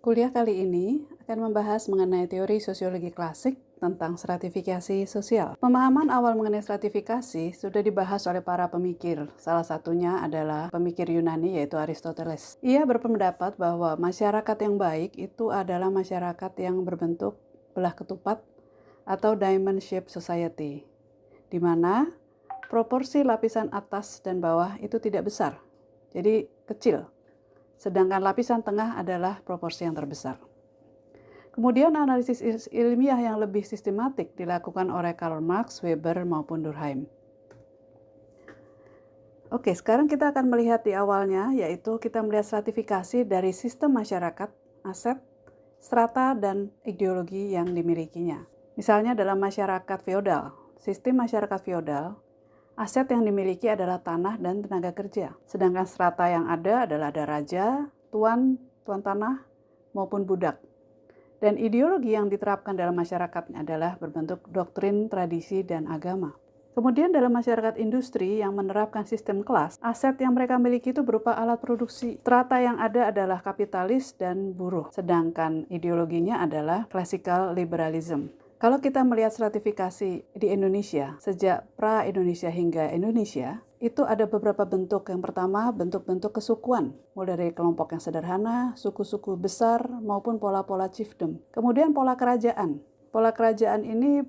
Kuliah kali ini akan membahas mengenai teori sosiologi klasik tentang stratifikasi sosial. Pemahaman awal mengenai stratifikasi sudah dibahas oleh para pemikir. Salah satunya adalah pemikir Yunani yaitu Aristoteles. Ia berpendapat bahwa masyarakat yang baik itu adalah masyarakat yang berbentuk belah ketupat atau diamond shaped society, di mana proporsi lapisan atas dan bawah itu tidak besar, jadi kecil. Sedangkan lapisan tengah adalah proporsi yang terbesar. Kemudian analisis ilmiah yang lebih sistematik dilakukan oleh Karl Marx, Weber, maupun Durkheim. Oke, sekarang kita akan melihat di awalnya, yaitu kita melihat stratifikasi dari sistem masyarakat, aset, strata, dan ideologi yang dimilikinya. Misalnya dalam masyarakat feodal, sistem masyarakat feodal, aset yang dimiliki adalah tanah dan tenaga kerja. Sedangkan strata yang ada adalah ada raja, tuan tanah, maupun budak. Dan ideologi yang diterapkan dalam masyarakat adalah berbentuk doktrin, tradisi, dan agama. Kemudian dalam masyarakat industri yang menerapkan sistem kelas, aset yang mereka miliki itu berupa alat produksi. Strata yang ada adalah kapitalis dan buruh, sedangkan ideologinya adalah classical liberalism. Kalau kita melihat stratifikasi di Indonesia, sejak pra-Indonesia hingga Indonesia, itu ada beberapa bentuk. Yang pertama, bentuk-bentuk kesukuan, mulai dari kelompok yang sederhana, suku-suku besar, maupun pola-pola chiefdom. Kemudian pola kerajaan. Pola kerajaan ini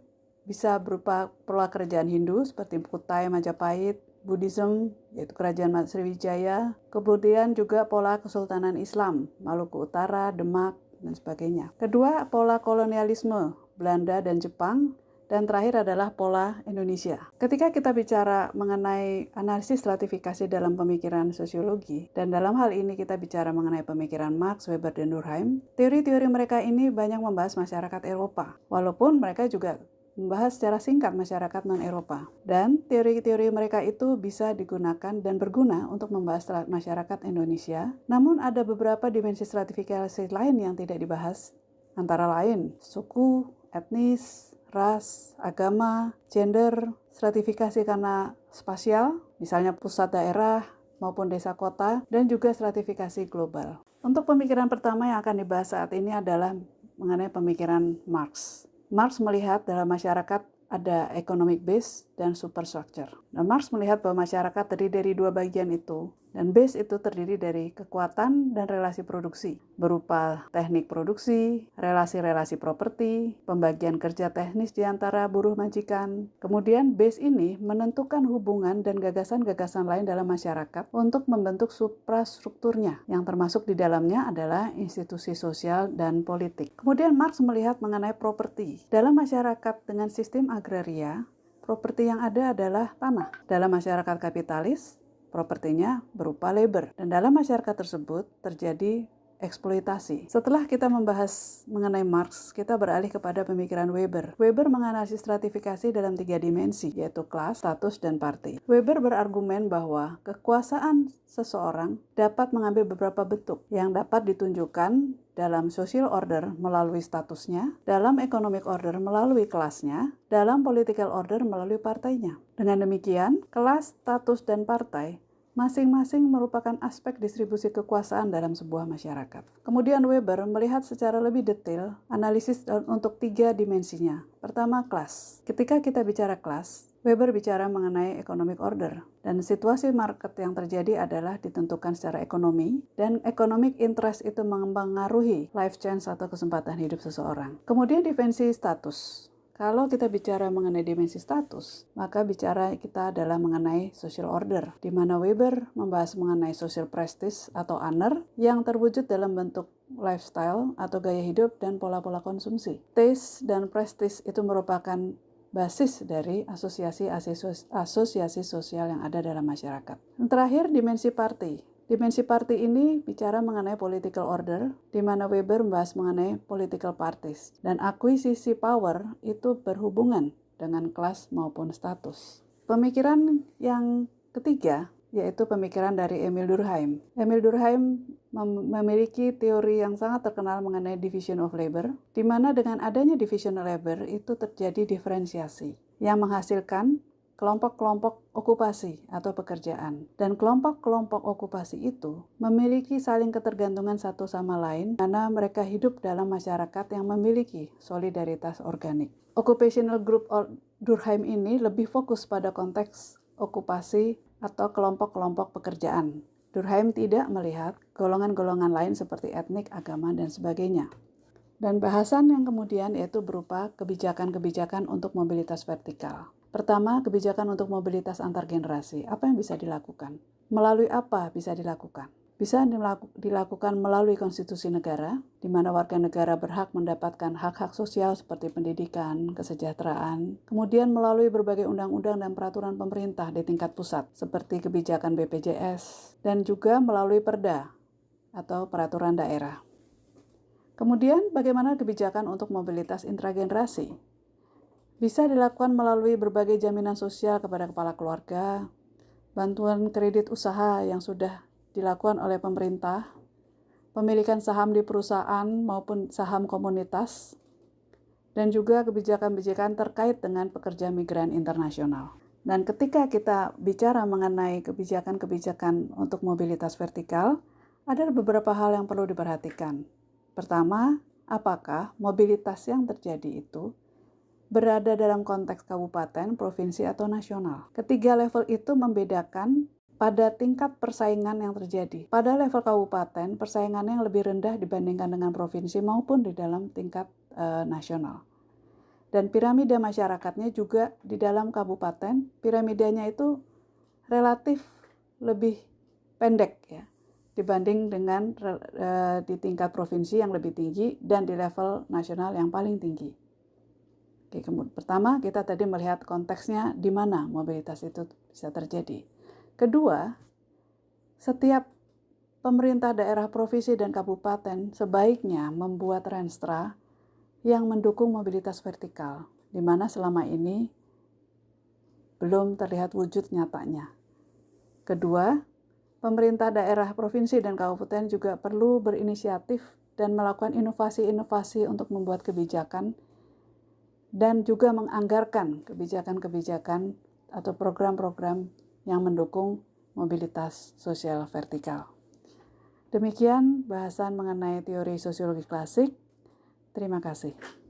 bisa berupa pola kerajaan Hindu seperti Kutai, Majapahit, Buddhism, yaitu kerajaan Sriwijaya. Kemudian juga pola kesultanan Islam, Maluku Utara, Demak, dan sebagainya. Kedua, pola kolonialisme, Belanda dan Jepang. Dan terakhir adalah pola Indonesia. Ketika kita bicara mengenai analisis stratifikasi dalam pemikiran sosiologi, dan dalam hal ini kita bicara mengenai pemikiran Marx, Weber, dan Durkheim, teori-teori mereka ini banyak membahas masyarakat Eropa. Walaupun mereka juga membahas secara singkat masyarakat non-Eropa. Dan teori-teori mereka itu bisa digunakan dan berguna untuk membahas masyarakat Indonesia. Namun ada beberapa dimensi stratifikasi lain yang tidak dibahas, antara lain suku, etnis, ras, agama, gender, stratifikasi karena spasial, misalnya pusat daerah maupun desa kota, dan juga stratifikasi global. Untuk pemikiran pertama yang akan dibahas saat ini adalah mengenai pemikiran Marx. Marx melihat dalam masyarakat ada economic base dan superstructure. Nah, Marx melihat bahwa masyarakat terdiri dari dua bagian itu, dan base itu terdiri dari kekuatan dan relasi produksi, berupa teknik produksi, relasi-relasi properti, pembagian kerja teknis di antara buruh majikan. Kemudian base ini menentukan hubungan dan gagasan-gagasan lain dalam masyarakat untuk membentuk suprastrukturnya, yang termasuk di dalamnya adalah institusi sosial dan politik. Kemudian Marx melihat mengenai properti. Dalam masyarakat dengan sistem agraria, properti yang ada adalah tanah. Dalam masyarakat kapitalis, propertinya berupa labor. Dan dalam masyarakat tersebut terjadi eksploitasi. Setelah kita membahas mengenai Marx, kita beralih kepada pemikiran Weber. Weber menganalisis stratifikasi dalam 3 dimensi, yaitu kelas, status, dan parti. Weber berargumen bahwa kekuasaan seseorang dapat mengambil beberapa bentuk yang dapat ditunjukkan dalam social order melalui statusnya, dalam economic order melalui kelasnya, dalam political order melalui partainya. Dengan demikian, kelas, status, dan partai masing-masing merupakan aspek distribusi kekuasaan dalam sebuah masyarakat. Kemudian Weber melihat secara lebih detail analisis untuk 3 dimensinya. Pertama, kelas. Ketika kita bicara kelas, Weber bicara mengenai economic order, dan situasi market yang terjadi adalah ditentukan secara ekonomi, dan economic interest itu mempengaruhi life chance atau kesempatan hidup seseorang. Kemudian dimensi status. Kalau kita bicara mengenai dimensi status, maka bicara kita adalah mengenai social order, di mana Weber membahas mengenai social prestige atau honor yang terwujud dalam bentuk lifestyle atau gaya hidup dan pola-pola konsumsi. Taste dan prestige itu merupakan basis dari asosiasi sosial yang ada dalam masyarakat. Yang terakhir, dimensi parti. Dimensi parti ini bicara mengenai political order, di mana Weber membahas mengenai political parties. Dan akuisisi power itu berhubungan dengan kelas maupun status. Pemikiran yang ketiga, yaitu pemikiran dari Emil Durkheim. Emil Durkheim memiliki teori yang sangat terkenal mengenai division of labor, di mana dengan adanya division of labor itu terjadi diferensiasi yang menghasilkan kelompok-kelompok okupasi atau pekerjaan. Dan kelompok-kelompok okupasi itu memiliki saling ketergantungan satu sama lain karena mereka hidup dalam masyarakat yang memiliki solidaritas organik. Occupational Group Durkheim ini lebih fokus pada konteks okupasi atau kelompok-kelompok pekerjaan. Durkheim tidak melihat golongan-golongan lain seperti etnik, agama, dan sebagainya. Dan bahasan yang kemudian yaitu berupa kebijakan-kebijakan untuk mobilitas vertikal. Pertama, kebijakan untuk mobilitas antar generasi. Apa yang bisa dilakukan? Melalui apa bisa dilakukan? Bisa dilakukan melalui konstitusi negara, di mana warga negara berhak mendapatkan hak-hak sosial seperti pendidikan, kesejahteraan, kemudian melalui berbagai undang-undang dan peraturan pemerintah di tingkat pusat, seperti kebijakan BPJS, dan juga melalui perda atau peraturan daerah. Kemudian, bagaimana kebijakan untuk mobilitas intragenerasi? Bisa dilakukan melalui berbagai jaminan sosial kepada kepala keluarga, bantuan kredit usaha yang sudah dilakukan oleh pemerintah, pemilikan saham di perusahaan maupun saham komunitas, dan juga kebijakan-kebijakan terkait dengan pekerja migran internasional. Dan ketika kita bicara mengenai kebijakan-kebijakan untuk mobilitas vertikal, ada beberapa hal yang perlu diperhatikan. Pertama, apakah mobilitas yang terjadi itu berada dalam konteks kabupaten, provinsi, atau nasional. Ketiga level itu membedakan pada tingkat persaingan yang terjadi. Pada level kabupaten, persaingannya yang lebih rendah dibandingkan dengan provinsi maupun di dalam tingkat nasional. Dan piramida masyarakatnya juga di dalam kabupaten, piramidanya itu relatif lebih pendek ya, dibanding dengan di tingkat provinsi yang lebih tinggi dan di level nasional yang paling tinggi. Oke, pertama kita tadi melihat konteksnya di mana mobilitas itu bisa terjadi. Kedua, setiap pemerintah daerah, provinsi, dan kabupaten sebaiknya membuat renstra yang mendukung mobilitas vertikal, di mana selama ini belum terlihat wujud nyatanya. Kedua, pemerintah daerah, provinsi, dan kabupaten juga perlu berinisiatif dan melakukan inovasi-inovasi untuk membuat kebijakan dan juga menganggarkan kebijakan-kebijakan atau program-program yang mendukung mobilitas sosial vertikal. Demikian bahasan mengenai teori sosiologi klasik. Terima kasih.